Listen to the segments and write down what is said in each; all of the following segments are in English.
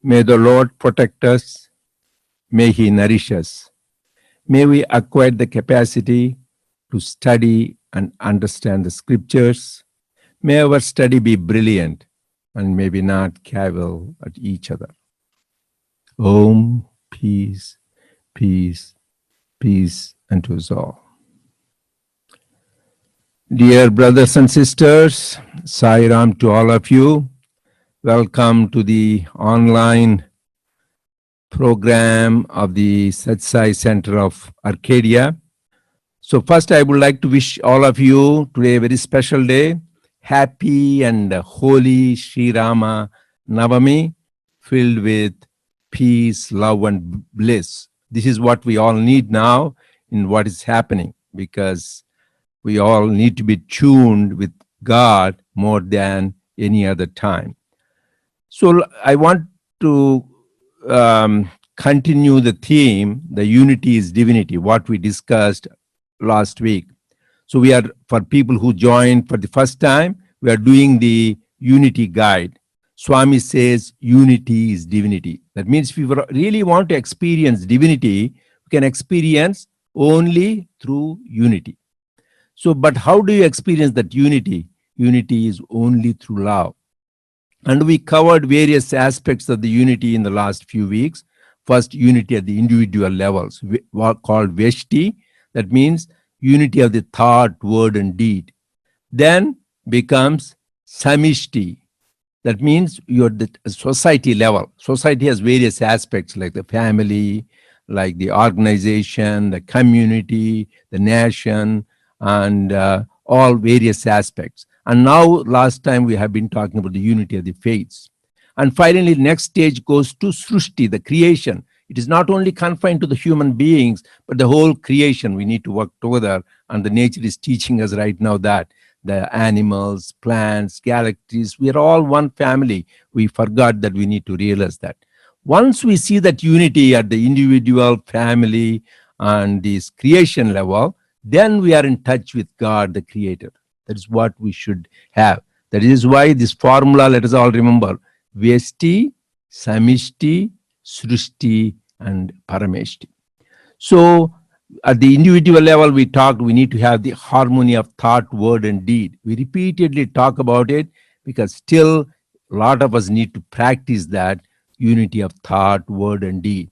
May the Lord protect us. May He nourish us. May we acquire the capacity to study and understand the scriptures. May our study be brilliant and maybe not cavil at each other. Om, peace, peace, peace unto us all. Dear brothers and sisters, Sai Ram to all of you. Welcome to the online program of the Sathya Center of Arcadia. So first I would like to wish all of you today a very special day. Happy and holy Sri Rama Navami, filled with peace, love and bliss. This is what we all need now in what is happening, because we all need to be tuned with God more than any other time. So I want to continue the theme, the unity is divinity, what we discussed last week. So we are, for people who joined for the first time, we are doing the unity guide. Swami says unity is divinity. That means if we really want to experience divinity, we can experience only through unity. So, but how do you experience that unity? Unity is only through love. And we covered various aspects of the unity in the last few weeks. First, unity at the individual levels, called Veshti. That means unity of the thought, word, and deed. Then becomes Samishti. That means you're the society level. Society has various aspects like the family, like the organization, the community, the nation, and all various aspects. And now, last time we have been talking about the unity of the faiths. And finally, next stage goes to Srushti, the creation. It is not only confined to the human beings, but the whole creation. We need to work together. And the nature is teaching us right now that the animals, plants, galaxies, we are all one family. We forgot that we need to realize that. Once we see that unity at the individual, family, and this creation level, then we are in touch with God, the Creator. That is what we should have. That is why this formula, let us all remember, Vyasti, Samishti, Srushti, and Parameshti. So at the individual level, we talked, we need to have the harmony of thought, word, and deed. We repeatedly talk about it because still a lot of us need to practice that unity of thought, word, and deed.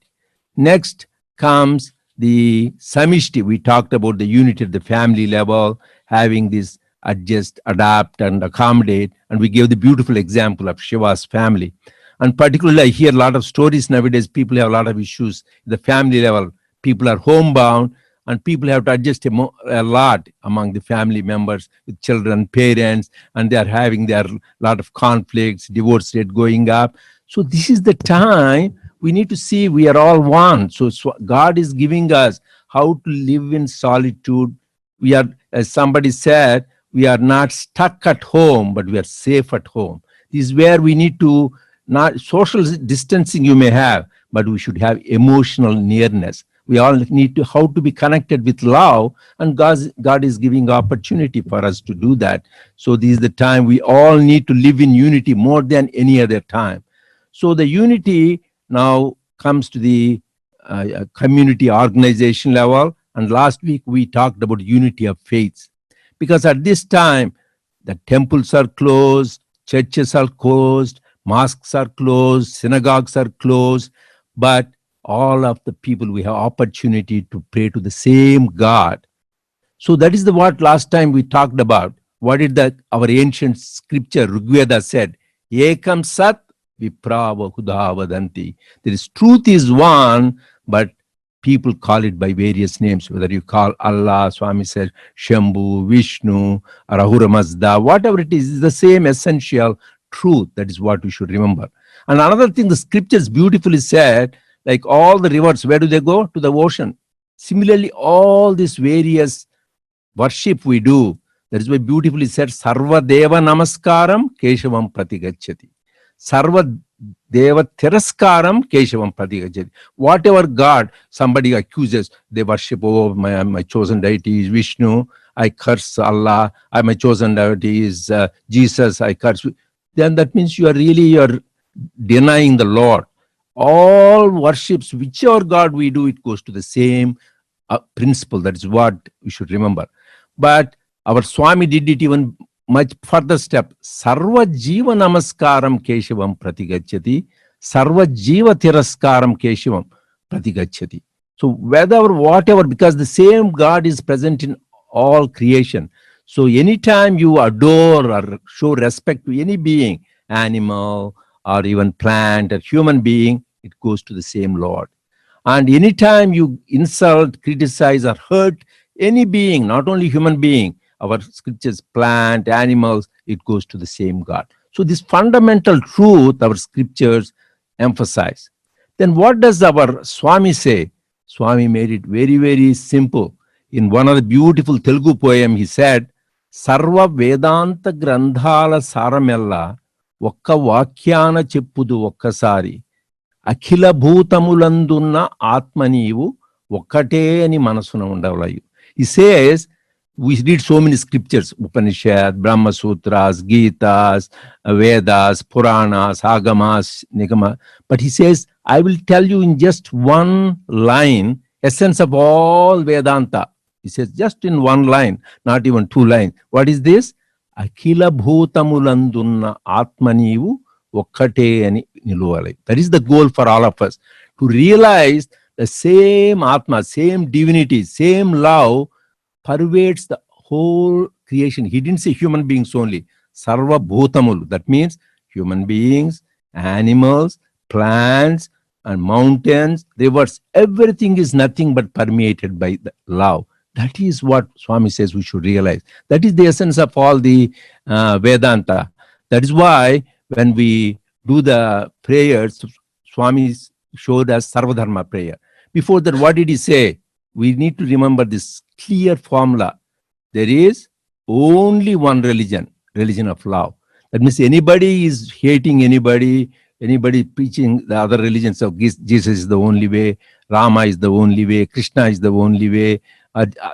Next comes the Samishti. We talked about the unity at the family level, having this adjust, adapt, and accommodate. And we gave the beautiful example of Shiva's family. And particularly, I hear a lot of stories nowadays. People have a lot of issues at the family level. People are homebound, and people have to adjust a lot among the family members with children, parents, and they are having their lot of conflicts, divorce rate going up. So this is the time we need to see we are all one. So God is giving us how to live in solitude. We are, as somebody said, we are not stuck at home, but we are safe at home. This is where we need to, not social distancing you may have, but we should have emotional nearness. We all need to how to be connected with love, and God is giving opportunity for us to do that. So this is the time we all need to live in unity more than any other time. So the unity now comes to the community organization level, and last week we talked about unity of faiths. Because at this time, the temples are closed, churches are closed, mosques are closed, synagogues are closed, but all of the people, we have opportunity to pray to the same God. So that is what last time we talked about. What did our ancient scripture, Rigveda, said? Ekam sat vipra bahudha vadanti. There is truth is one, but people call it by various names, whether you call Allah, Swami said, Shambhu, Vishnu, or Ahura Mazda, whatever it is the same essential truth. That is what we should remember. And another thing, the scriptures beautifully said, like all the rivers, where do they go? To the ocean. Similarly, all these various worship we do, that is why beautifully said, Sarva Deva Namaskaram Keshavam Pratigacchati. Sarva Deva Tiraskaram Keshavam Pratigacchati. Whatever God somebody accuses, they worship, oh, my chosen deity is Vishnu, I curse Allah, my chosen deity is Jesus, I curse. Then that means you are denying the Lord. all worships, whichever God we do, it goes to the same principle. That is what we should remember. But our Swami did it even much further step. Sarva Jiva Namaskaram Keshavam Pratigachyati. Sarva Jiva Tiraskaram Keshavam Pratigachyati. So whether whatever, because the same God is present in all creation. So anytime you adore or show respect to any being, animal or even plant or human being, it goes to the same Lord. And anytime you insult, criticize, or hurt any being, not only human being, our scriptures, plant, animals, it goes to the same God. So this fundamental truth our scriptures emphasize. Then what does our Swami say? Swami made it very, very simple. In one of the beautiful Telugu poem, he said, Sarva Vedanta Grandhala Saramella Okka Vakyana Cheppudu Okkasari అఖిల భూతములందున్న ఆత్మ నీవు ఒక్కటే అని మనసున ఉండవలయు. He says, we read so many scriptures, Upanishad, Brahma Sutras, Gitas, Vedas, Puranas, Agamas, Nigama. But he says, I will tell you in just one line, essence of all Vedanta. He says, just in one line, not even two lines. What is this? Akhila bhutamulandunna atma neevu ఒక్కటే అని నిలువాలి. That is the goal for all of us, to realize the same Atma, same divinity, same love pervades the whole creation. He didn't say human beings only. Sarva bhutamulu. That means human beings, animals, plants, and mountains, rivers. Everything is nothing but permeated by the love. That is what Swami says we should realize. That is the essence of all the Vedanta. That is why when we do the prayers, Swami showed us Sarvadharma prayer. Before that, what did he say? We need to remember this clear formula. There is only one religion, religion of love. That means anybody is hating anybody preaching the other religions of Jesus is the only way, Rama is the only way, Krishna is the only way,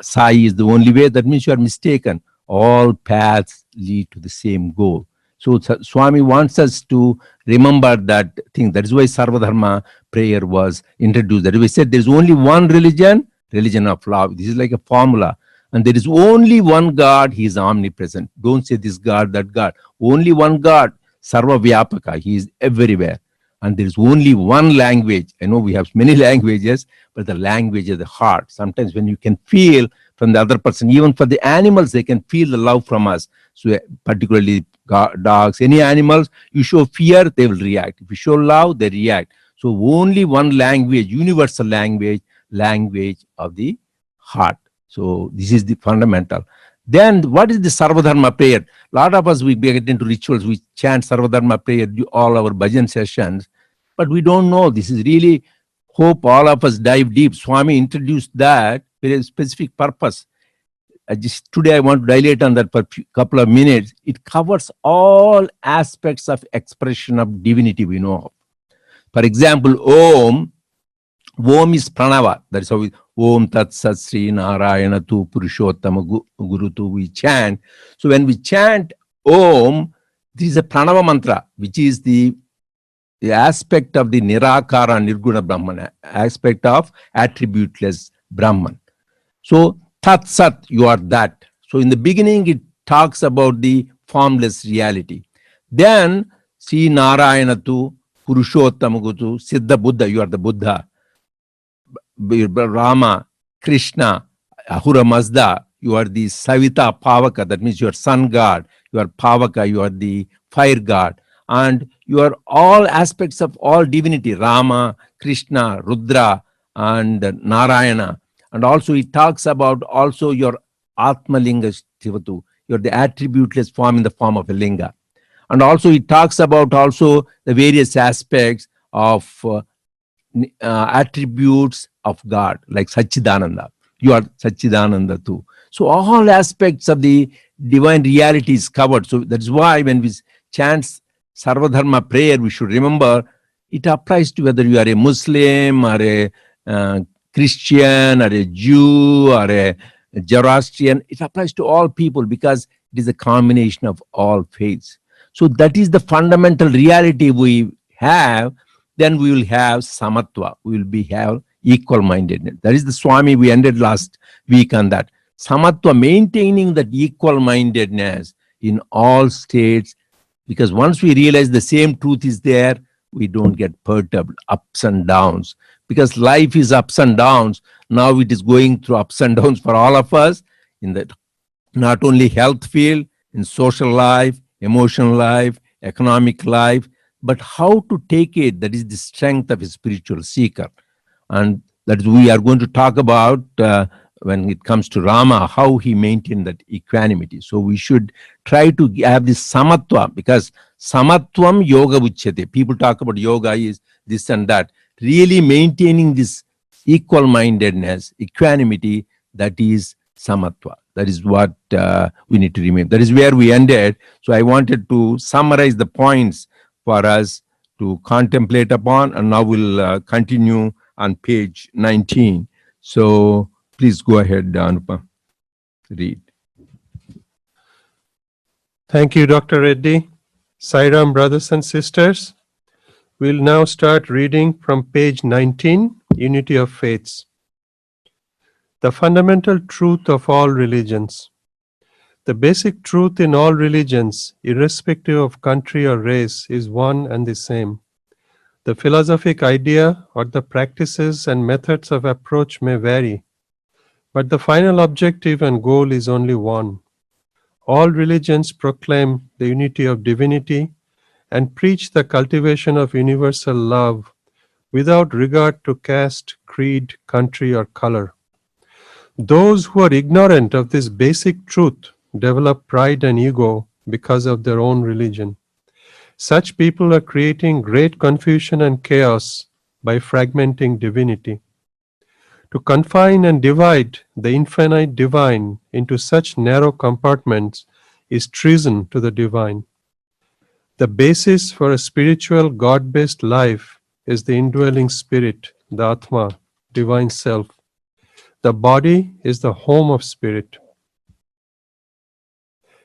Sai is the only way. That means you are mistaken. All paths lead to the same goal. So Swami wants us to remember that thing. That is why Sarvadharma prayer was introduced. That is why he said there is only one religion, religion of love. This is like a formula. And there is only one God. He is omnipresent. Don't say this God, that God. Only one God, Sarva Vyapaka. He is everywhere. And there is only one language. I know we have many languages, but the language of the heart. Sometimes when you can feel from the other person, even for the animals, they can feel the love from us. So particularly dogs, any animals, you show fear, they will react. If you show love, they react. So only one language, universal language, language of the heart. So this is the fundamental. Then what is the Sarvadharma prayer? A lot of us, we get into rituals, we chant Sarvadharma prayer, do all our bhajan sessions, but we don't know. This is really, hope all of us dive deep. Swami introduced that for a specific purpose. Today I want to dilate on that for a couple of minutes. It covers all aspects of expression of divinity we know of. For example, Om is pranava. That is how we, Om Tat Sat Sri Narayana Tu Purushottama Guru Tu we chant. So when we chant Om, this is a pranava mantra, which is the aspect of the Nirakara Nirguna Brahman, aspect of attributeless Brahman. So Tat Sat, you are that. So in the beginning, it talks about the formless reality. Then, Sri Narayana Tu, Purushottama Gutu, Siddha Buddha, you are the Buddha. Rama, Krishna, Ahura Mazda, you are the Savita Pavaka, that means you are sun god. You are Pavaka, you are the fire god. And you are all aspects of all divinity, Rama, Krishna, Rudra, and Narayana. And also it talks about also your Atma Linga Shivatu. You're the attributeless form in the form of a linga. And also it talks about also the various aspects of attributes of God, like Satchidananda. You are Satchidananda too. So all aspects of the divine reality is covered. So that's why when we chant Sarvadharma prayer, we should remember it applies to whether you are a Muslim or a Christian or a Jew or a Zoroastrian. It applies to all people because it is a combination of all faiths. So that is the fundamental reality we have. then we will have samatva. We will have equal mindedness. That is the Swami we ended last week on that. Samatva, maintaining that equal mindedness in all states, because once we realize the same truth is there, we don't get perturbed, ups and downs, because life is ups and downs. Now it is going through ups and downs for all of us in the not only health field, in social life, emotional life, economic life, but how to take it. That is the strength of a spiritual seeker. And that is we are going to talk about when it comes to Rama, how he maintained that equanimity. So we should try to have this samatva, because samatvam yoga uchyate. People talk about yoga is this and that. Really maintaining this equal mindedness, equanimity, that is samatva. That is what we need to remember. That is where we ended. So I wanted to summarize the points for us to contemplate upon, and now we'll continue on page 19. So please go ahead, Anupa. Read. Thank you, Dr. Reddy. Sairam, brothers and sisters. We'll now start reading from page 19, Unity of Faiths. The fundamental truth of all religions. The basic truth in all religions, irrespective of country or race, is one and the same. The philosophic idea or the practices and methods of approach may vary, but the final objective and goal is only one. All religions proclaim the unity of divinity and preach the cultivation of universal love without regard to caste, creed, country, or color. Those who are ignorant of this basic truth develop pride and ego because of their own religion. Such people are creating great confusion and chaos by fragmenting divinity. To confine and divide the infinite divine into such narrow compartments is treason to the divine. The basis for a spiritual, God-based life is the indwelling spirit, the Atma, divine self. The body is the home of spirit.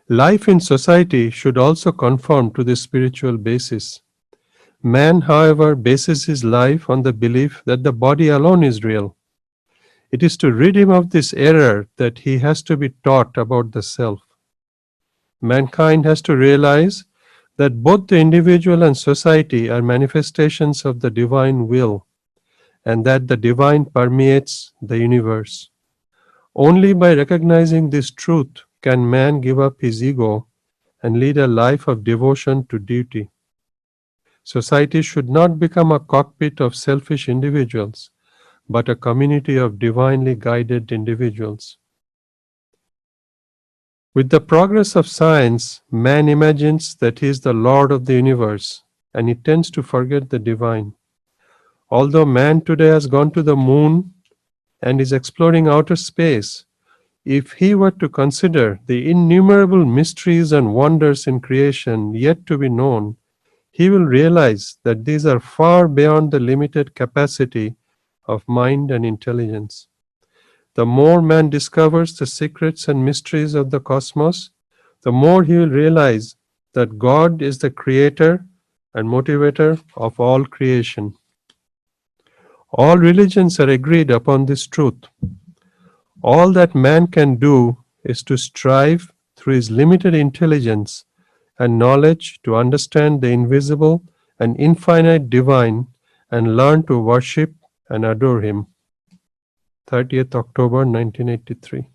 Life in society should also conform to this spiritual basis. Man, however, bases his life on the belief that the body alone is real. It is to rid him of this error that he has to be taught about the self. Mankind has to realize that both the individual and society are manifestations of the divine will, and that the divine permeates the universe. Only by recognizing this truth can man give up his ego and lead a life of devotion to duty. Society should not become a cockpit of selfish individuals, but a community of divinely guided individuals. With the progress of science, man imagines that he is the Lord of the universe, and he tends to forget the divine. Although man today has gone to the moon and is exploring outer space, if he were to consider the innumerable mysteries and wonders in creation yet to be known, he will realize that these are far beyond the limited capacity of mind and intelligence. The more man discovers the secrets and mysteries of the cosmos, the more he will realize that God is the creator and motivator of all creation. All religions are agreed upon this truth. All that man can do is to strive through his limited intelligence and knowledge to understand the invisible and infinite divine and learn to worship and adore him. 30th October 1983.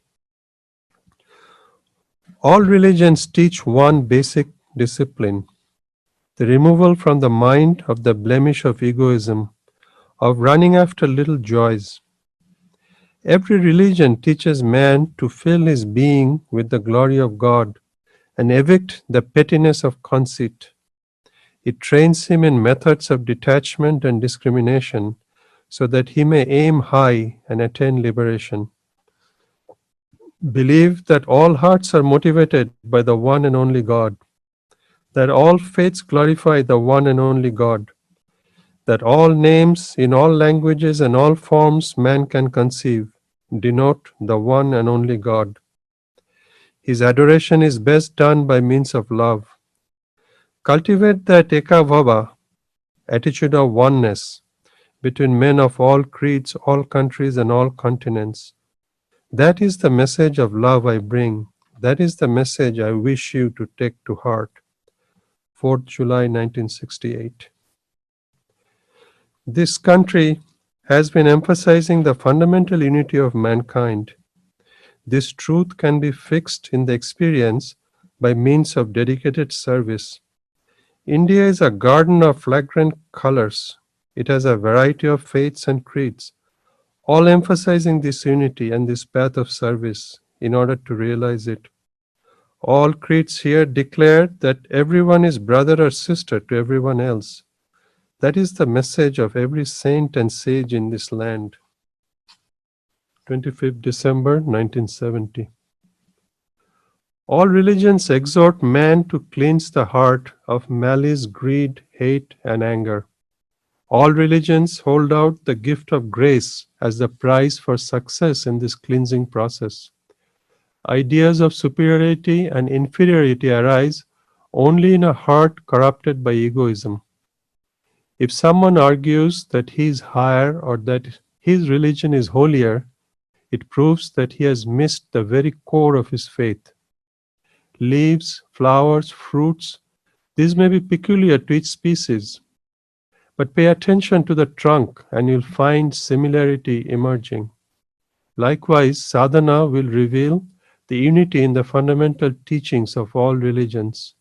All religions teach one basic discipline: the removal from the mind of the blemish of egoism, of running after little joys. Every religion teaches man to fill his being with the glory of God and evict the pettiness of conceit. It trains him in methods of detachment and discrimination so that he may aim high and attain liberation. Believe that all hearts are motivated by the one and only God, that all faiths glorify the one and only God, that all names in all languages and all forms man can conceive denote the one and only God. His adoration is best done by means of love. Cultivate that ekabhava, attitude of oneness between men of all creeds, all countries, and all continents. That is the message of love I bring. That is the message I wish you to take to heart. 4th July 1968. This country has been emphasizing the fundamental unity of mankind. This truth can be fixed in the experience by means of dedicated service. India is a garden of flagrant colors. It has a variety of faiths and creeds, all emphasizing this unity and this path of service in order to realize it. All creeds here declare that everyone is brother or sister to everyone else. That is the message of every saint and sage in this land. 25th December 1970. All religions exhort man to cleanse the heart of malice, greed, hate, and anger. All religions hold out the gift of grace as the prize for success in this cleansing process. Ideas of superiority and inferiority arise only in a heart corrupted by egoism. If someone argues that he is higher or that his religion is holier, it proves that he has missed the very core of his faith. Leaves, flowers, fruits, these may be peculiar to each species, but pay attention to the trunk and you'll find similarity emerging. Likewise, sadhana will reveal the unity in the fundamental teachings of all religions.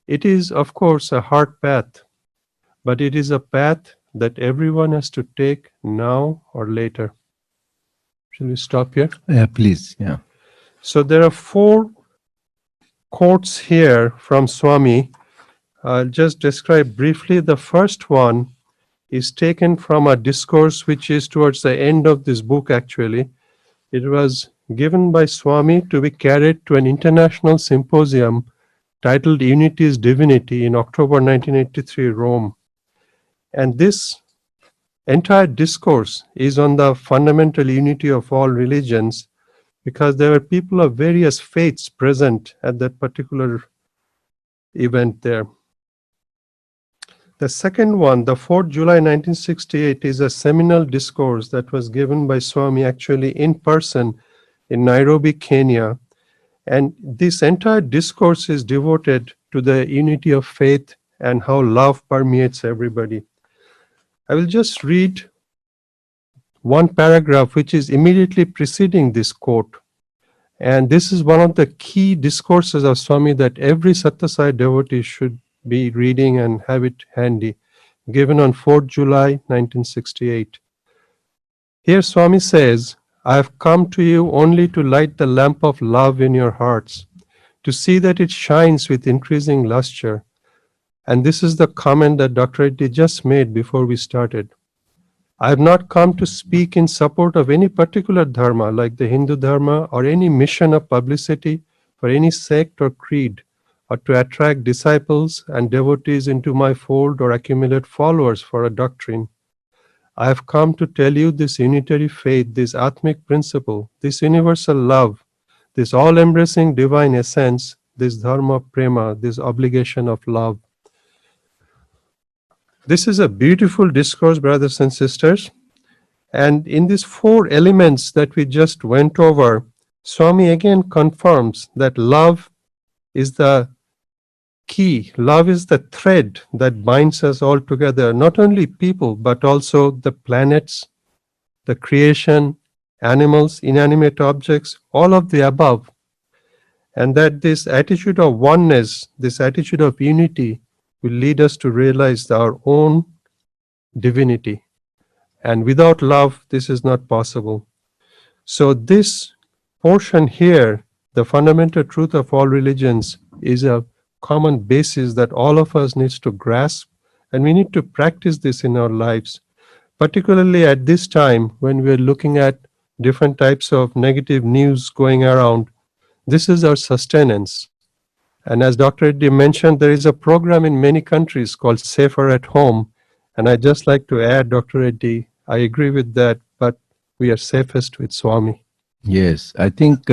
It is, of course, a hard path, but it is a path that everyone has to take now or later. Shall we stop here? Please, yeah. So there are 4 quotes here from Swami. I'll just describe briefly. The first one is taken from a discourse which is towards the end of this book actually. It was given by Swami to be carried to an international symposium titled Unity is Divinity in October 1983, Rome. And this entire discourse is on the fundamental unity of all religions because there were people of various faiths present at that particular event there. The second one, the 4th July 1968, is a seminal discourse that was given by Swami actually in person in Nairobi, Kenya. And this entire discourse is devoted to the unity of faith and how love permeates everybody. I will just read one paragraph which is immediately preceding this quote. And this is one of the key discourses of Swami that every SSSIO devotee should be reading and have it handy, given on 4th July 1968. Here Swami says, I have come to you only to light the lamp of love in your hearts, to see that it shines with increasing lustre. And this is the comment that Dr. Reddy just made before we started. I have not come to speak in support of any particular dharma like the Hindu dharma or any mission of publicity for any sect or creed, or to attract disciples and devotees into my fold or accumulate followers for a doctrine. I have come to tell you this unitary faith, this Atmic principle, this universal love, this all-embracing divine essence, this dharma prema, this obligation of love. This is a beautiful discourse, brothers and sisters. And in these 4 elements that we just went over, Swami again confirms that love is the key. Love is the thread that binds us all together, not only people, but also the planets, the creation, animals, inanimate objects, all of the above. And that this attitude of oneness, this attitude of unity, will lead us to realize our own divinity. And without love, this is not possible. So this portion here, the fundamental truth of all religions, is a common basis that all of us needs to grasp, and we need to practice this in our lives, particularly at this time when we're looking at different types of negative news going around. This is our sustenance. And as Dr. Reddy mentioned, there is a program in many countries called Safer at Home. And I'd just like to add, Dr. Reddy, I agree with that, but we are safest with Swami. Yes, I think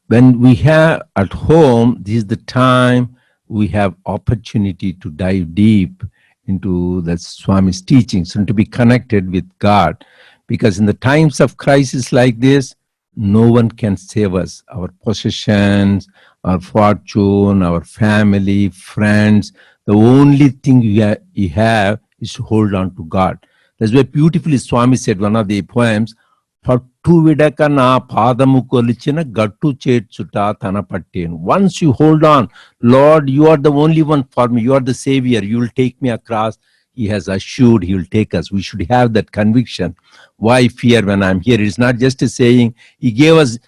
when we have at home, this is the time we have opportunity to dive deep into the Swami's teachings and to be connected with God. Because in the times of crisis like this, no one can save us. Our possessions, our fortune, our family, friends, the only thing you have is to hold on to God. That's why beautifully Swami said one of the poems, "Pattu vidaka na padamu kolichina gattu chechuta tanapattenu." Once you hold on, Lord, you are the only one for me. You are the Savior. You will take me across. He has assured He will take us. We should have that conviction. Why fear when I'm here? It's not just a saying. He gave us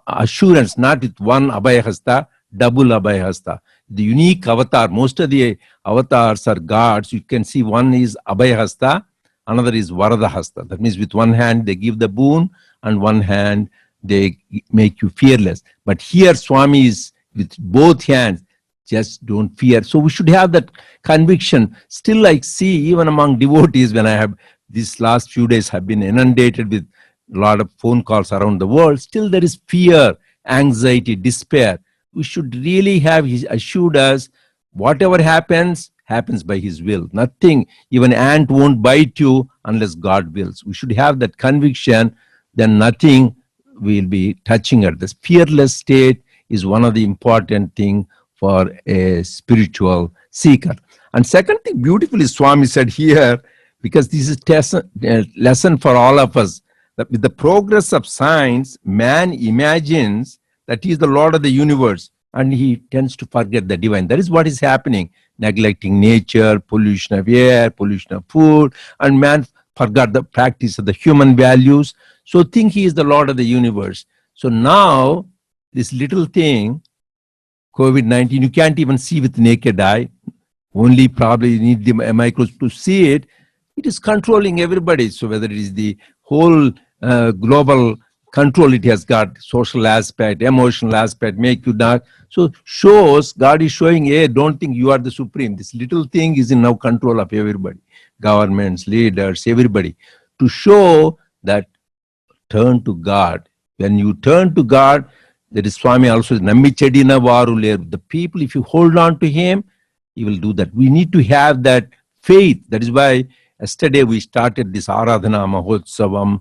assurance, not with one abhayahasta, double abhayahasta. The unique avatar, most of the avatars are gods. You can see one is abhayahasta, another is Varadahasta. That means with one hand they give the boon and one hand they make you fearless. But here Swami is with both hands, just don't fear. So we should have that conviction. Still I see even among devotees, when I have these last few days have been inundated with a lot of phone calls around the world, still there is fear, anxiety, despair. We should really have He assured us, whatever happens, happens by His will. Nothing, even ant won't bite you unless God wills. We should have that conviction, then nothing will be touching us. This fearless state is one of the important things for a spiritual seeker. And second thing, beautifully Swami said here, because this is a lesson for all of us, that with the progress of science, man imagines that he is the Lord of the universe, and he tends to forget the divine. That is what is happening, neglecting nature, pollution of air, pollution of food, and man forgot the practice of the human values, so think he is the Lord of the universe. So now, this little thing, COVID-19, you can't even see with naked eye, only probably need the microscope to see it. It is controlling everybody. So whether it is the whole global control it has got, social aspect, emotional aspect, make you dark. So shows, God is showing, hey, don't think you are the supreme. This little thing is in now control of everybody, governments, leaders, everybody, to show that turn to God. When you turn to God, there is Swami also, Namichedina Varule. The people, if you hold on to Him, He will do that. We need to have that faith. That is why yesterday we started this Aradhana Mahotsavam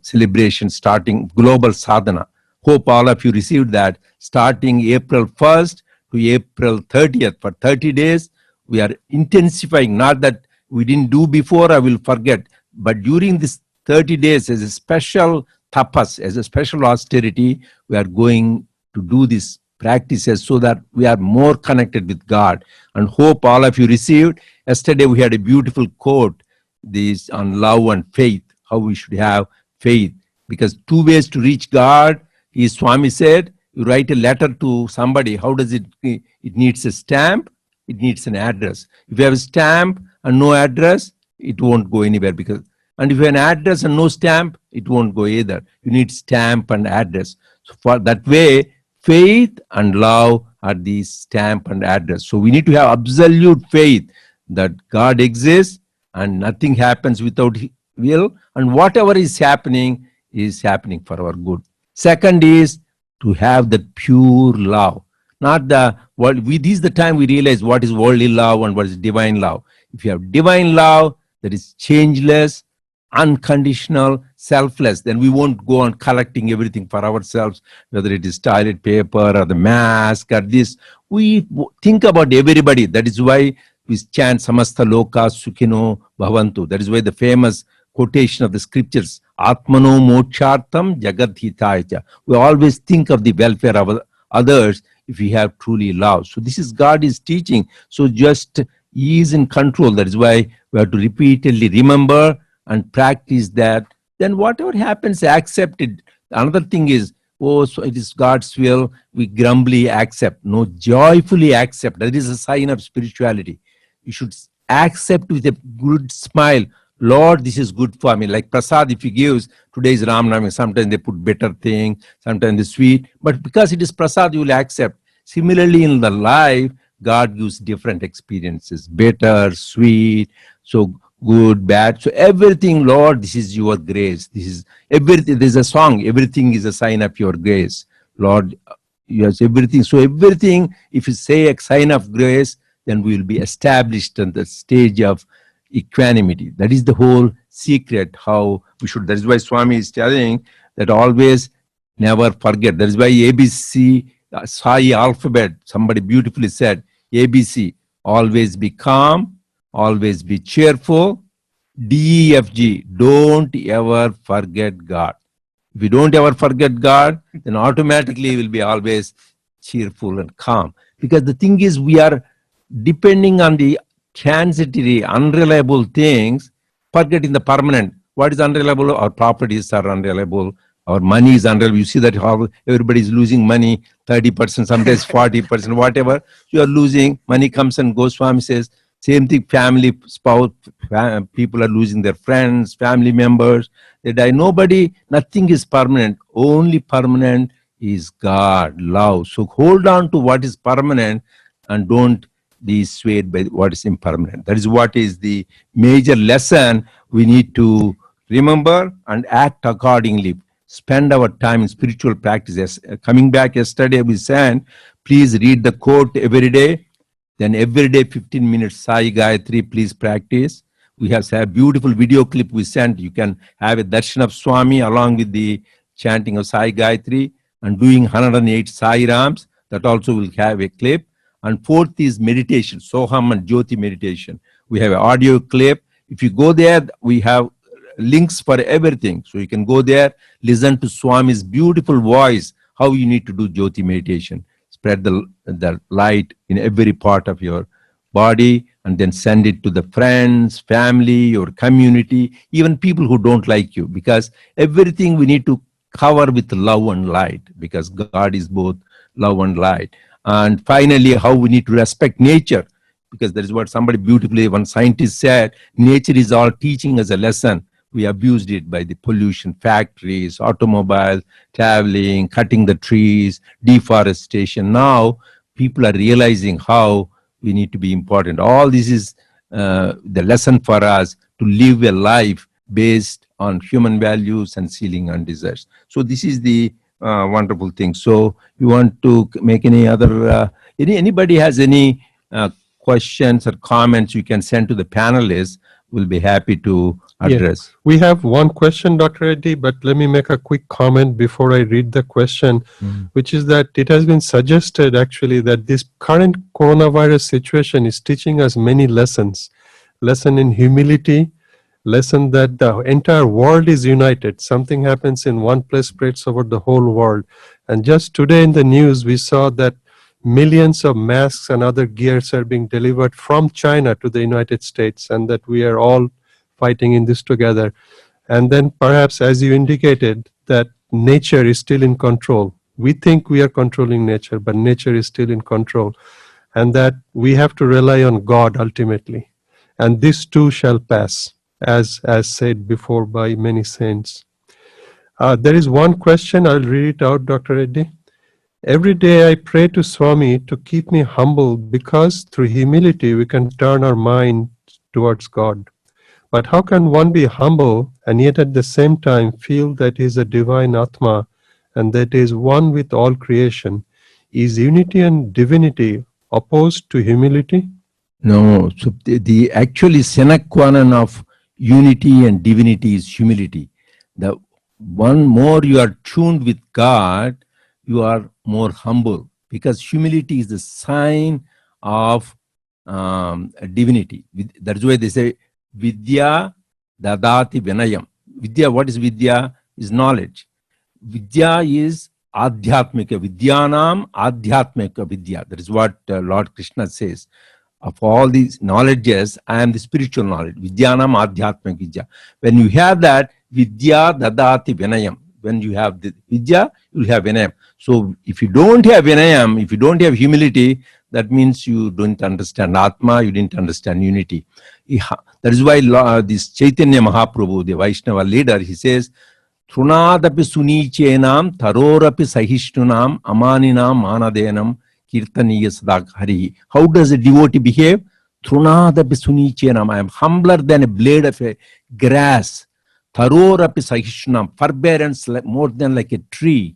celebration, starting global sadhana. Hope all of you received that. Starting April 1st to April 30th, for 30 days, we are intensifying. Not that we didn't do before, I will forget. But during this 30 days, as a special tapas, as a special austerity, we are going to do these practices so that we are more connected with God. And hope all of you received. Yesterday we had a beautiful quote, this on love and faith, how we should have faith. Because two ways to reach God, Swami said, you write a letter to somebody, how does it needs a stamp, it needs an address. If you have a stamp and no address, it won't go anywhere. And if you have an address and no stamp, it won't go either. You need stamp and address. So for that way, faith and love are the stamp and address. So we need to have absolute faith that God exists and nothing happens without His will, and whatever is happening for our good. Second is to have that pure love. Not the world. This is the time we realize what is worldly love and what is divine love. If you have divine love that is changeless, unconditional, selfless, then we won't go on collecting everything for ourselves, whether it is toilet paper or the mask or this. We think about everybody. That is why we chant Samasta Loka Sukhino Bhavantu. That is why the famous quotation of the scriptures, Atmano Mochartam Jagat Hitaya. We always think of the welfare of others if we have truly love. So this is God is teaching. So just He is in control. That is why we have to repeatedly remember and practice that. Then whatever happens, accept it. Another thing is, oh, so it is God's will, we grumbly accept. No, joyfully accept. That is a sign of spirituality. You should accept with a good smile. Lord, this is good for me. Like prasad, if He gives, today is Ram Navami, sometimes they put better thing, sometimes the sweet. But because it is prasad, you will accept. Similarly, in the life, God gives different experiences, better, sweet, so good, bad. So everything, Lord, this is your grace. This is everything. There's a song, everything is a sign of your grace. Lord, yes, everything. So everything, if you say a sign of grace, then we will be established on the stage of equanimity. That is the whole secret how we should. That is why Swami is telling that always never forget. That is why ABC, Sai alphabet, somebody beautifully said, ABC, always be calm, always be cheerful. DEFG, don't ever forget God. If you don't ever forget God, then automatically you will be always cheerful and calm. Because the thing is, we are depending on the transitory, unreliable things, forgetting the permanent. What is unreliable? Our properties are unreliable. Our money is unreliable. You see that how everybody is losing money, 30%, sometimes 40%, whatever. You are losing. Money comes and goes. Swami says, same thing, family, spouse, people are losing their friends, family members. They die. Nobody, nothing is permanent. Only permanent is God, love. So hold on to what is permanent and don't be swayed by what is impermanent. That is what is the major lesson we need to remember and act accordingly. Spend our time in spiritual practices. Coming back yesterday, we said, please read the quote every day. Then every day, 15 minutes, Sai Gayatri, please practice. We have a beautiful video clip we sent. You can have a darshan of Swami along with the chanting of Sai Gayatri and doing 108 Sai Rams. That also will have a clip. And fourth is meditation, Soham and Jyoti meditation. We have an audio clip. If you go there, we have links for everything. So you can go there, listen to Swami's beautiful voice, how you need to do Jyoti meditation. Spread the light in every part of your body and then send it to the friends, family, your community, even people who don't like you, because everything we need to cover with love and light, because God is both love and light. And finally, how we need to respect nature, because that is what somebody beautifully, one scientist said, nature is all teaching us a lesson. We abused it by the pollution, factories, automobiles, traveling, cutting the trees, deforestation. Now, people are realizing how we need to be important. All this is the lesson for us to live a life based on human values and ceiling and desires. So this is the wonderful thing. So you want to make any other, anybody has any questions or comments you can send to the panelists. We'll be happy to address. Yeah. We have one question, Dr. Reddy, but let me make a quick comment before I read the question, which is that it has been suggested actually that this current coronavirus situation is teaching us many lessons. Lesson in humility, lesson that the entire world is united. Something happens in one place, spreads over the whole world. And just today in the news, we saw that millions of masks and other gears are being delivered from China to the United States, and that we are all fighting in this together. And then perhaps, as you indicated, that nature is still in control. We think we are controlling nature, but nature is still in control. And that we have to rely on God ultimately. And this too shall pass, as said before by many saints. There is one question, I'll read it out, Dr. Reddy. Every day I pray to Swami to keep me humble, because through humility we can turn our mind towards God. But how can one be humble and yet at the same time feel that he is a divine Atma and that he is one with all creation? Is unity and divinity opposed to humility? No, so the actually sine qua non of unity and divinity is humility. The one more you are tuned with God, you are more humble, because humility is the sign of divinity. That's why they say Vidya Dadati Vinayam. Vidya, what is Vidya? Is knowledge. Vidya is Adhyatmika. Vidyanam Adhyatmika Vidya. That is what Lord Krishna says. Of all these knowledges, I am the spiritual knowledge. Vidyanam Adhyatmika Vidya. When you have that, Vidya Dadati Vinayam. When you have the Vidya, you will have Vinayam. So if you don't have Vinayam, if you don't have humility, that means you don't understand Atma, you didn't understand unity. That is why this Chaitanya Mahaprabhu, the Vaishnava leader, he says, Trunadapi sunichenam tarorapi sahishnunam amaninam manadenam kirtaniya sadak hari. How does a devotee behave? Trunadapi sunichenam. I am humbler than a blade of a grass. Tarorapi sahishnunam. Forbearance more than like a tree.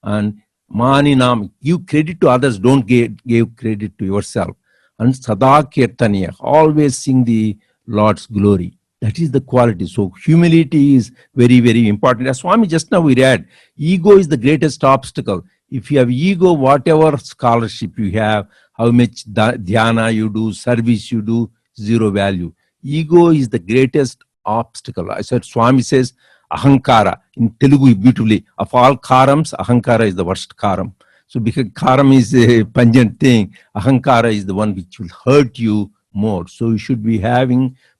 And maninam. Give credit to others. Don't give credit to yourself. and Sada Kirtaniya, always sing the Lord's glory. That is the quality. So humility is very, very important. As Swami just now we read, ego is the greatest obstacle. If you have ego, whatever scholarship you have, how much dhyana you do, service you do, zero value. Ego is the greatest obstacle. I said, Swami says, ahankara. In Telugu, beautifully, of all karams, ahankara is the worst karam. So because karam is a pungent thing, ahankara is the one which will hurt you more. So you should be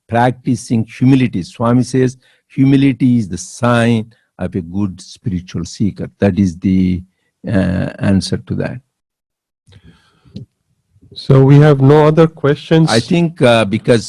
practicing humility. Swami says, humility is the sign of a good spiritual seeker. That is the answer to that. So we have no other questions. I think because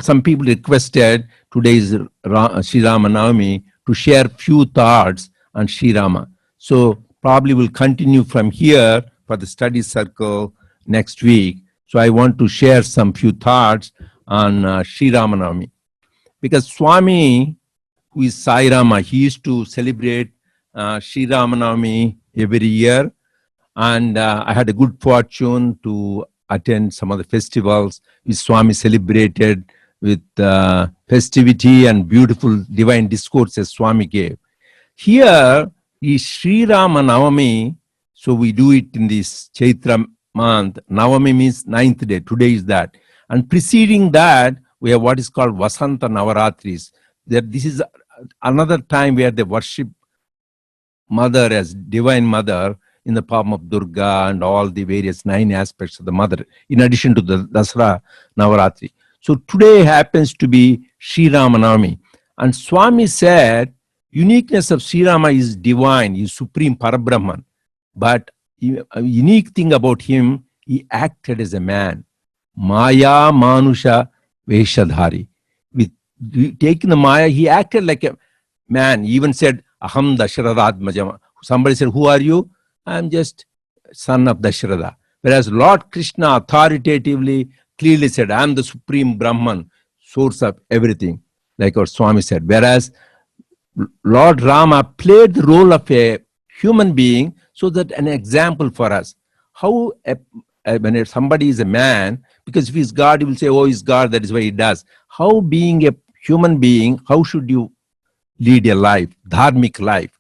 some people requested today's Sri Rama Navami to share few thoughts on Sri Rama. So probably we'll continue from here for the study circle next week. So I want to share some few thoughts on Sri Rama Navami, because Swami, who is Sai Rama, he used to celebrate Sri Rama Navami every year. And I had a good fortune to attend some of the festivals which Swami celebrated with festivity and beautiful divine discourses Swami gave. Here is Sri Rama Navami. So we do it in this Chaitra month. Navami means ninth day. Today is that. And preceding that, we have what is called Vasanta Navaratris. This is another time where they worship Mother as Divine Mother in the form of Durga and all the various 9 aspects of the mother, in addition to the Dasara Navaratri. So today happens to be Sri Rama Navami. And Swami said, uniqueness of Sri Rama is divine, is supreme Parabrahman. But a unique thing about him, he acted as a man. Maya Manusha Veshadhari. With taking the Maya, he acted like a man. He even said, Aham Dasharatmajama. Somebody said, who are you? I am just son of Dasharatha. Whereas Lord Krishna authoritatively clearly said, I am the supreme Brahman, source of everything, like our Swami said. Whereas Lord Rama played the role of a human being, so that an example for us. How when somebody is a man, because if he's God, he will say, oh, he's God, that is why he does. How being a human being, how should you lead a life, dharmic life?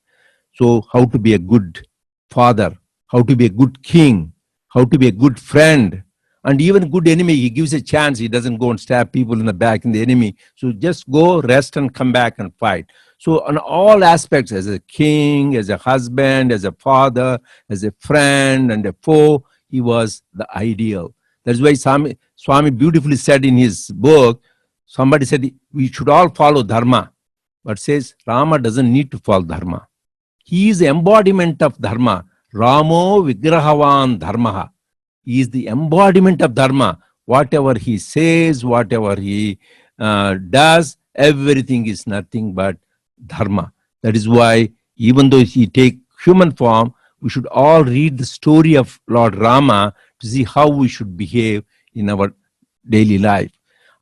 So how to be a good father, how to be a good king, how to be a good friend, and even good enemy. He gives a chance. He doesn't go and stab people in the back in the enemy. So just go, rest, and come back and fight. So on all aspects, as a king, as a husband, as a father, as a friend and a foe, he was the ideal. That's why Swami beautifully said in his book, somebody said we should all follow dharma, but says Rama doesn't need to follow dharma. He is the embodiment of dharma. Ramo Vigrahavan Dharmaha. He is the embodiment of dharma. Whatever he says, whatever he does, everything is nothing but dharma. That is why, even though he take human form, we should all read the story of Lord Rama to see how we should behave in our daily life.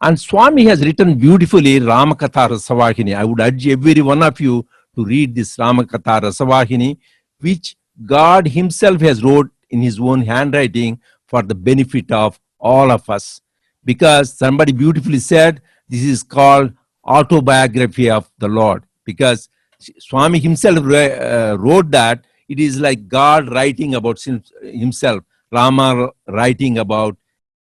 And Swami has written beautifully Ramakatha Rasavahini. I would urge every one of you to read this Ramakatha Rasavahini, which God himself has wrote in his own handwriting for the benefit of all of us. Because somebody beautifully said, this is called autobiography of the Lord. Because Swami himself wrote that it is like God writing about himself, Rama writing about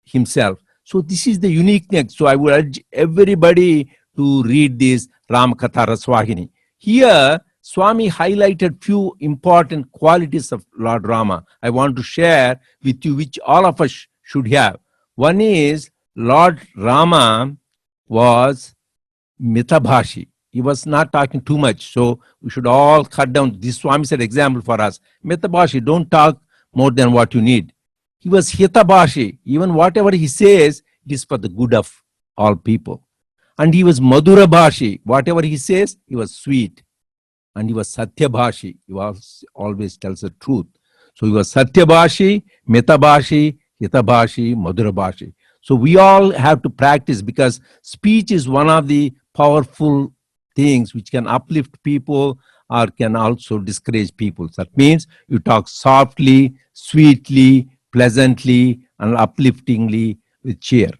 himself. So this is the uniqueness. So I would urge everybody to read this Ramakatha Rasavahini. Here, Swami highlighted few important qualities of Lord Rama. I want to share with you, which all of us should have. One is Lord Rama was Mitabhashi. He was not talking too much. So we should all cut down. This Swami said example for us. Mitabhashi, don't talk more than what you need. He was Hitabhashi. Even whatever he says, it is for the good of all people. And he was Madhurabhashi. Whatever he says, he was sweet. And he was Satyabhashi. He was always tells the truth. So he was Satyabhashi, Mitabhashi, Hitabhashi, Madhurabhashi. So we all have to practice, because speech is one of the powerful things which can uplift people or can also discourage people. So that means you talk softly, sweetly, pleasantly, and upliftingly with cheer.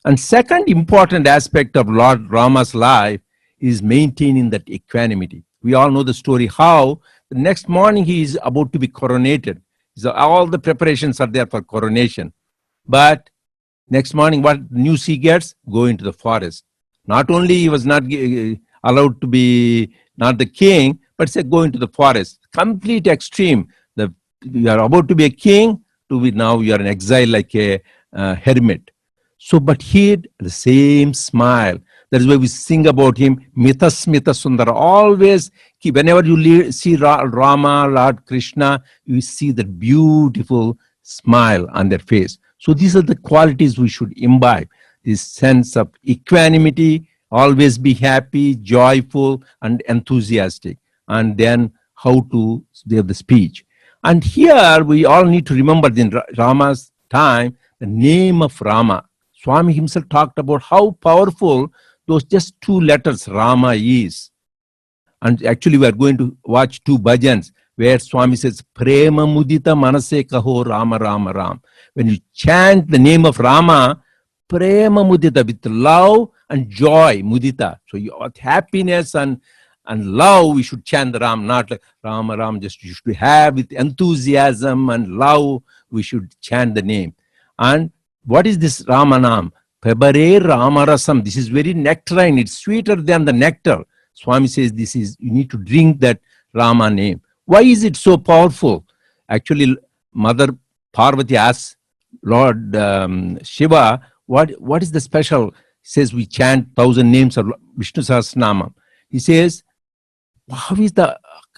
And second important aspect of Lord Rama's life is maintaining that equanimity. We all know the story how the next morning he is about to be coronated. So all the preparations are there for coronation. But next morning, what news he gets? Go into the forest. Not only he was not allowed to be not the king, but say go into the forest. Complete extreme. You are about to be a king, to be now you are in exile like a hermit. So, but he had the same smile. That is why we sing about him, Mita Smita Sundara. Always, whenever you see Rama, Lord Krishna, you see that beautiful smile on their face. So these are the qualities we should imbibe. This sense of equanimity, always be happy, joyful, and enthusiastic. And then how to give the speech. And here we all need to remember in Rama's time, the name of Rama. Swami himself talked about how powerful those just two letters Rama is. And actually we are going to watch two bhajans where Swami says, Prema mudita manase kaho Rama Rama Ram. When you chant the name of Rama, Prema mudita, with love and joy, mudita. So with happiness and love, we should chant the Ram, not like Rama Ram, just you should have with enthusiasm and love, we should chant the name. And what is this Ramanam? Pebare Ramarasam. This is very nectarine. It's sweeter than the nectar. Swami says this is, you need to drink that Rama name. Why is it so powerful? Actually, Mother Parvati asks Lord Shiva, what is the special? He says we chant 1,000 names of Vishnu Sahasranama. He says, how is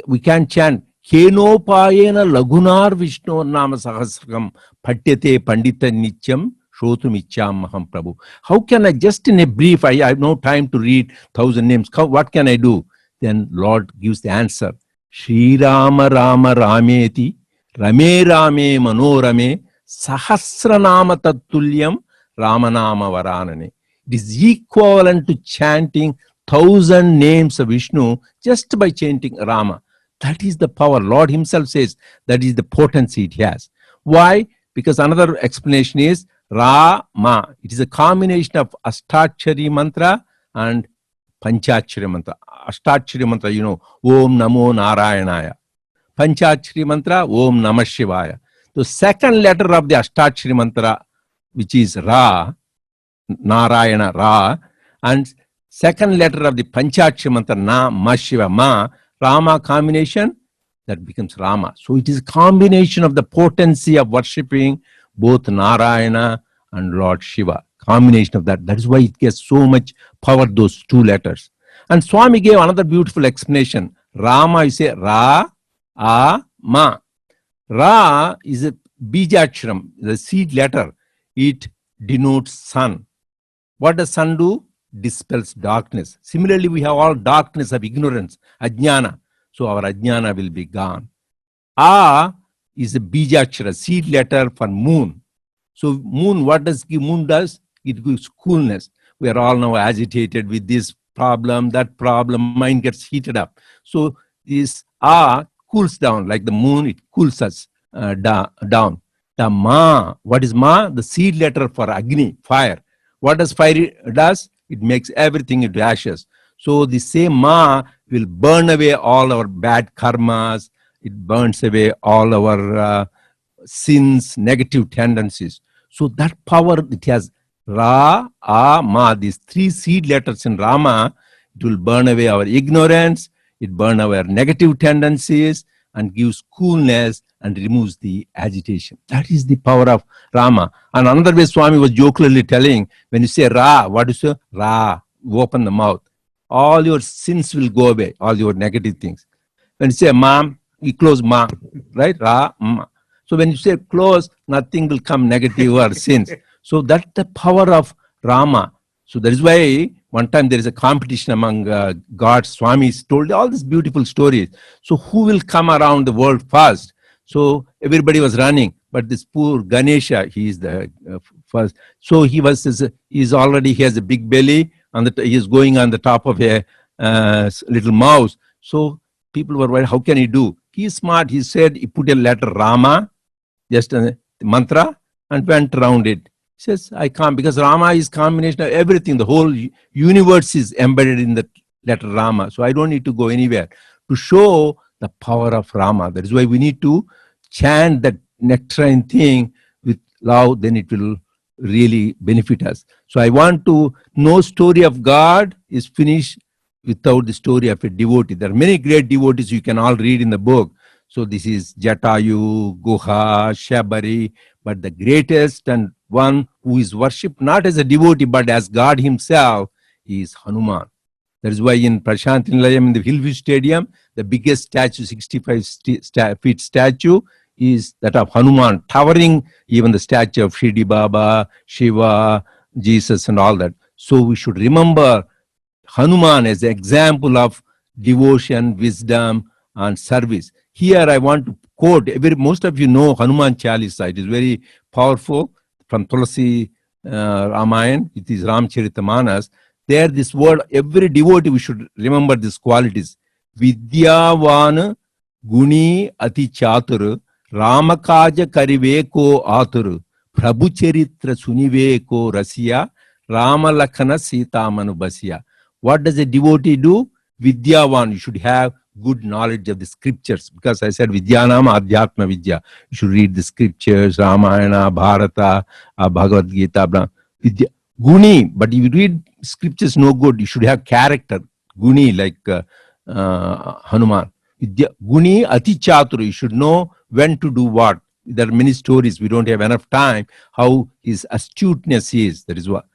we can chant Kenopayena Lagunar Vishnu Nama Sahasrakam Patyate Pandita Nityam Shrotum Icham Maham Prabhu. How can I, just in a brief, I have no time to read 1,000 names. What can I do? Then Lord gives the answer. Shri Rama Rama Rameti Rame Rame Manorame Sahasranama Tattulyam Ramanama Varanane. It is equivalent to chanting 1,000 names of Vishnu just by chanting Rama. That is the power. Lord himself says that is the potency it has. Why? Because another explanation is Rama. It is a combination of Ashtachari mantra and Panchachari mantra. Ashtachari mantra, you know, Om Namo Narayanaya. Panchachari mantra, Om Namah Shivaya. The second letter of the Ashtachari mantra, which is Ra, Narayana, Ra, and second letter of the Panchachari mantra, Na, Ma, Shiva, Ma, Rama combination, that becomes Rama. So it is a combination of the potency of worshipping both Narayana and Lord Shiva. Combination of that. That is why it gets so much power, those two letters. And Swami gave another beautiful explanation. Rama, you say Ra, A, Ma. Ra is a Bijaksharam, the seed letter. It denotes sun. What does sun do? Dispels darkness. Similarly, we have all darkness of ignorance, ajnana. So our ajnana will be gone. A is a Bijakshara, seed letter for moon. So moon, what does moon does? It gives coolness. We are all now agitated with this problem, that problem, mind gets heated up. So this A cools down, like the moon, it cools us down. The Ma, what is Ma? The seed letter for Agni, fire. What does fire does? It makes everything into ashes. So the same Ma will burn away all our bad karmas. It burns away all our sins, negative tendencies. So that power it has, Ra, A, Ma, these three seed letters in Rama, it will burn away our ignorance, it burns our negative tendencies and gives coolness and removes the agitation. That is the power of Rama. And another way Swami was jokingly telling, when you say Ra, what is it? Ra, you open the mouth. All your sins will go away, all your negative things. When you say Ma, you close Ma, right? Ra, Ma. So when you say close, nothing will come negative or sins. So that's the power of Rama. So that is why one time there is a competition among gods. Swamis told all these beautiful stories. So who will come around the world first? So everybody was running, but this poor Ganesha, he is the first. So he has a big belly, and he is going on the top of a little mouse. So people were worried, how can he do? He is smart. He said, he put a letter Rama, just a mantra, and went around it. He says, I can't, because Rama is combination of everything. The whole universe is embedded in the letter Rama. So I don't need to go anywhere to show the power of Rama. That is why we need to chant that nectarine thing with love, then it will really benefit us. So I want to know story of God is finished without the story of a devotee. There are many great devotees you can all read in the book. So this is Jatayu, Guha, Shabari, but the greatest and one who is worshipped not as a devotee but as God himself is Hanuman. That is why in Prashant Nilayam in the Hillview Stadium, the biggest statue, 65 feet statue, is that of Hanuman, towering even the statue of Shirdi Baba, Shiva, Jesus and all that. So we should remember Hanuman as an example of devotion, wisdom and service. Here I want to quote, most of you know Hanuman Chalisa. It is very powerful from Tulasi Ramayan. It is Ramcharitamanas. There this word, every devotee we should remember these qualities. Vidyavan Guni Ati Chatur Ramakaja Kariveko Atur Prabhu Charitra Suniveko Rasya Rama Lakhana Sita Manubasya. What does a devotee do? Vidyavan, you should have good knowledge of the scriptures, because I said Vidyanam Adhyatma Vidya. You should read the scriptures, Ramayana, Bharata, Bhagavad Gita, Vidya. Guni, but if you read scriptures no good, you should have character. Guni, like Hanuman. Vidya, Guni Ati Chatur, you should know when to do what. There are many stories, we don't have enough time, how his astuteness is. That is what.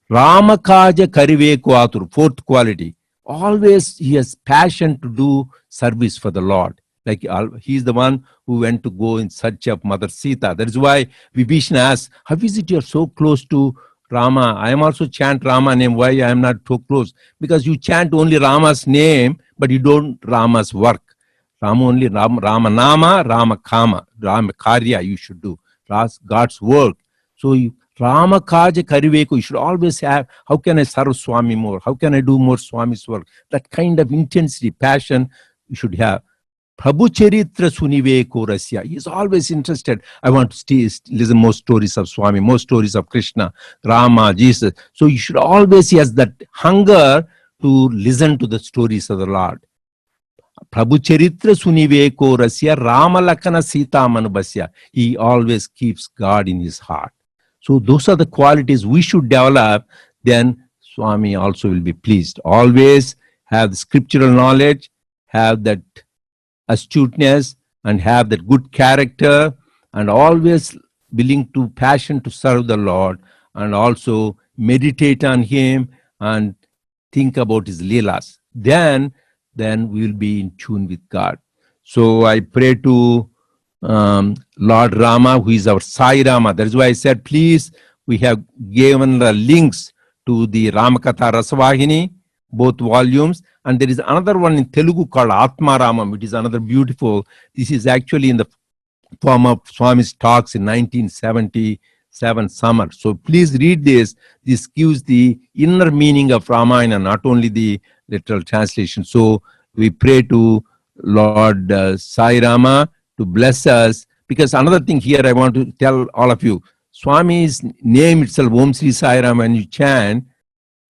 Ramakaja Kariveko Atur, fourth quality. Always he has passion to do service for the Lord. Like he is the one who went to go in search of Mother Sita. That is why Vibhishana asks, how is it you are so close to Rama? I am also chant Rama name. Why I am not so close? Because you chant only Rama's name, but you don't Rama's work. Rama only Rama Nama, Rama Kama, Rama Karya you should do. God's work. So Rama Kaja Kariveko, you should always have, how can I serve Swami more? How can I do more Swami's work? That kind of intensity, passion you should have. Prabhu Charitra Suniveko Rasya. He is always interested. I want to listen more stories of Swami, more stories of Krishna, Rama, Jesus. So you should always, he has that hunger to listen to the stories of the Lord. Prabhu Charitra Suniveko Rasya Rama Lakana Sita Manubasya. He always keeps God in his heart. So those are the qualities we should develop. Then Swami also will be pleased. Always have the scriptural knowledge, have that astuteness, and have that good character, and always willing to passion to serve the Lord, and also meditate on him and think about his leelas. Then we will be in tune with God. So I pray to Lord Rama, who is our Sai Rama. That is why I said, please, we have given the links to the Ramakatha Rasavahini, both volumes. And there is another one in Telugu called Atma Rama, which is another beautiful. This is actually in the form of Swami's talks in 1977 summer. So please read this. This gives the inner meaning of Ramayana, not only the literal translation. So we pray to Lord Sai Rama to bless us. Because another thing here I want to tell all of you, Swami's name itself, Om Sri Sai Rama, when you chant,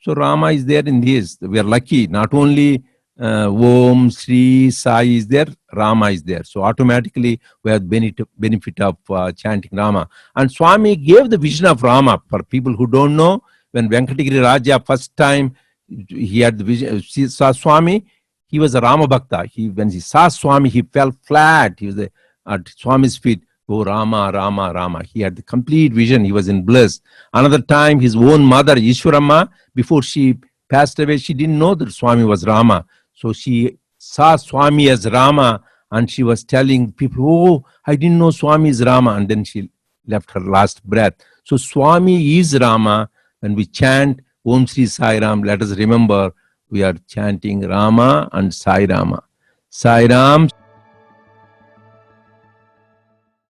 so Rama is there in this. We are lucky. Not only Om Sri Sai is there, Rama is there. So automatically we have benefit of chanting Rama. And Swami gave the vision of Rama. For people who don't know, when Venkatagiri Raja first time he had the vision, saw Swami, he was a Rama Bhakta. When he saw Swami, he fell flat. He was at Swami's feet. Oh, Rama, Rama, Rama. He had the complete vision. He was in bliss. Another time, his own mother, Ishwarama, before she passed away, she didn't know that Swami was Rama. So she saw Swami as Rama, and she was telling people, oh, I didn't know Swami is Rama. And then she left her last breath. So Swami is Rama. When we chant Om Sri Sai Ram, let us remember we are chanting Rama and Sai Rama. Sai Ram.